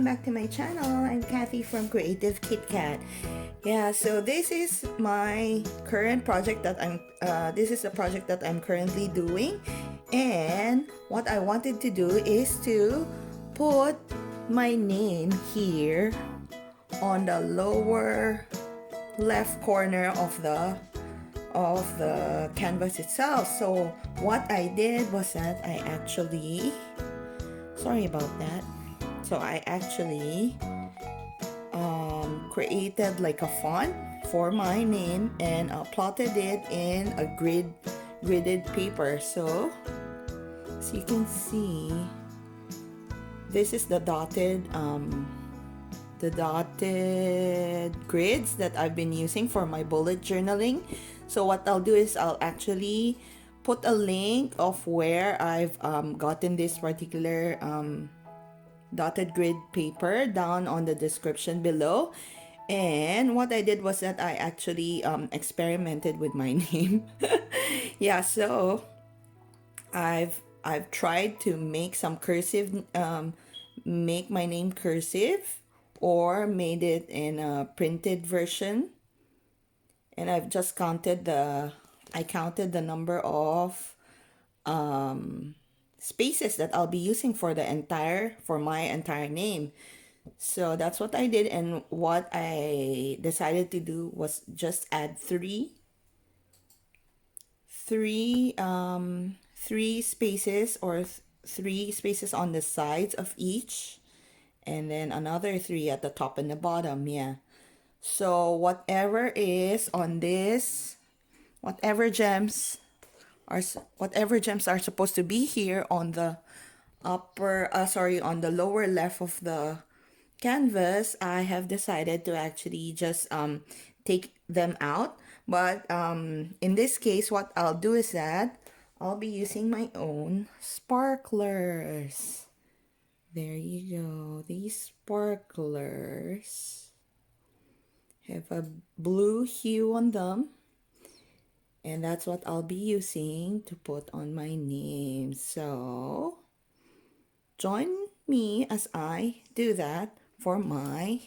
welcome back to my channel. I'm Kathy from Creative KitKat. Yeah, so this is my current project that this is the project that I'm currently doing, and what I wanted to do is to put my name here on the lower left corner of the canvas itself. So what I did was that I actually, sorry about that. So I actually created like a font for my name and plotted it in a gridded paper. So you can see, this is the dotted grids that I've been using for my bullet journaling. So what I'll do is I'll actually put a link of where I've gotten this particular dotted grid paper down on the description below. And what I did was that I actually experimented with my name. Yeah, so I've tried to make some cursive, make my name cursive, or made it in a printed version. And I've just counted the number of spaces that I'll be using for my entire name. So that's what I did, and what I decided to do was just add three spaces, or three spaces on the sides of each, and then another three at the top and the bottom. Yeah, so whatever is on this, whatever gems are supposed to be here on the on the lower left of the canvas, I have decided to actually just take them out. But in this case, what I'll do is that I'll be using my own sparklers. There you go. These sparklers have a blue hue on them, and that's what I'll be using to put on my name. So join me as I do that for my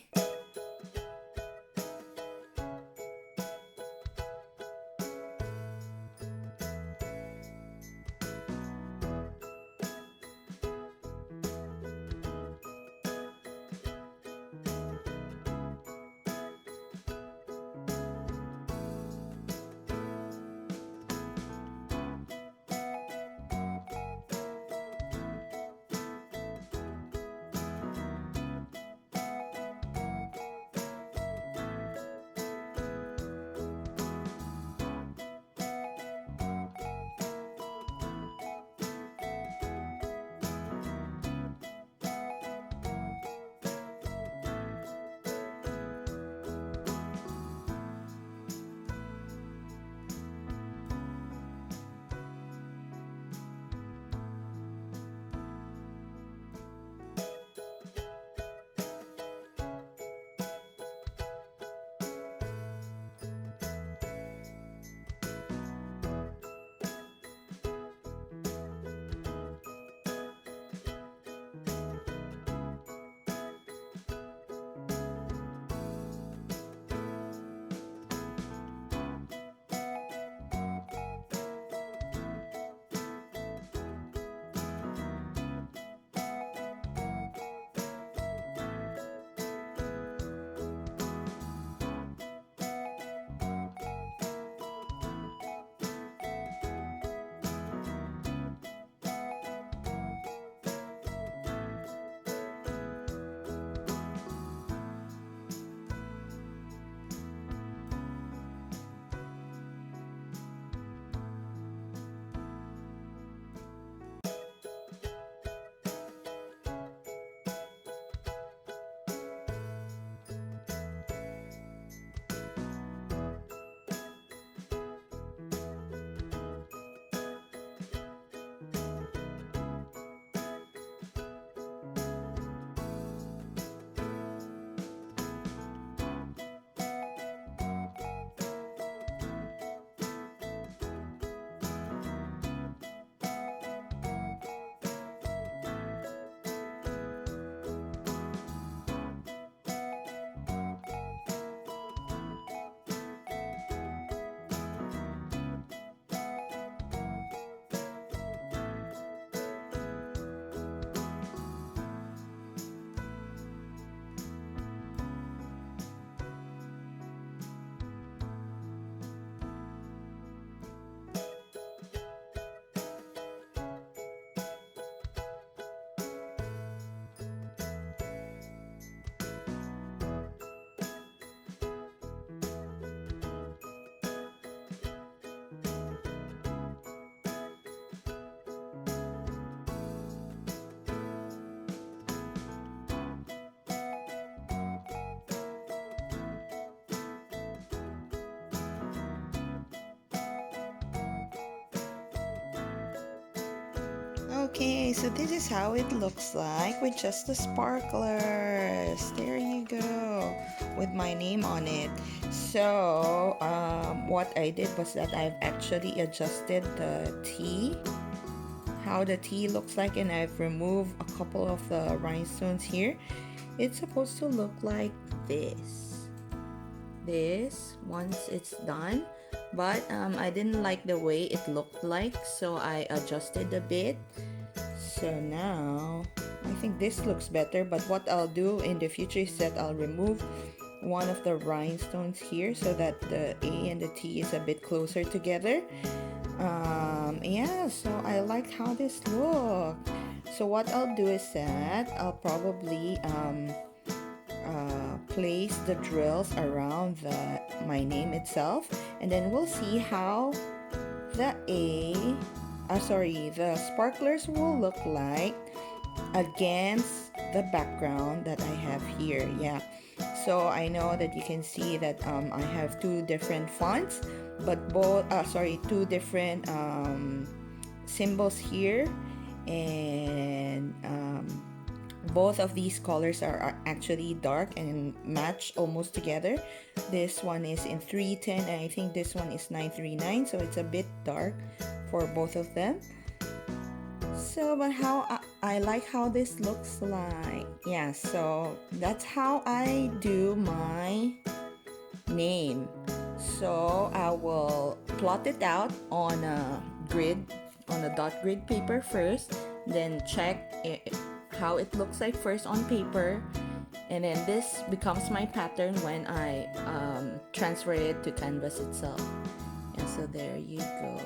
Okay, so this is how it looks like with just the sparklers. There you go, with my name on it. So what I did was that I've actually adjusted the T, how the T looks like, and I've removed a couple of the rhinestones here. It's supposed to look like this once it's done, but I didn't like the way it looked like, so I adjusted a bit. So now I think this looks better, but what I'll do in the future is that I'll remove one of the rhinestones here so that the A and the T is a bit closer together. Yeah, so I like how this looks. So what I'll do is that I'll probably place the drills around my name itself, and then we'll see how the the sparklers will look like against the background that I have here. Yeah, so I know that you can see that I have two different fonts, but two different symbols here, and both of these colors are actually dark and match almost together. This one is in 310 and I think this one is 939, so it's a bit dark for both of them. So but how I like how this looks like. Yeah, so that's how I do my name. So I will plot it out on a grid, on a dot grid paper first, then check how it looks like first on paper, and then this becomes my pattern when I transfer it to canvas itself. And so there you go.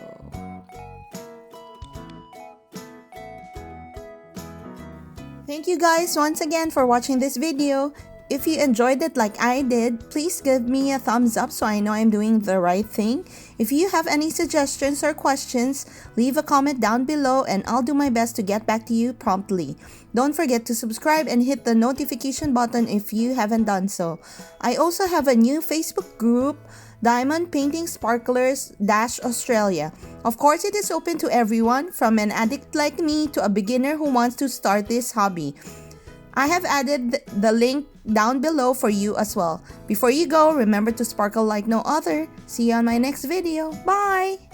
Thank you guys once again for watching this video. If you enjoyed it like I did, please give me a thumbs up so I know I'm doing the right thing. If you have any suggestions or questions, leave a comment down below and I'll do my best to get back to you promptly. Don't forget to subscribe and hit the notification button if you haven't done so. I also have a new Facebook group, Diamond Painting Sparklers Australia. Of course, it is open to everyone, from an addict like me to a beginner who wants to start this hobby. I have added the link down below for you as well. Before you go, remember to sparkle like no other. See you on my next video. Bye!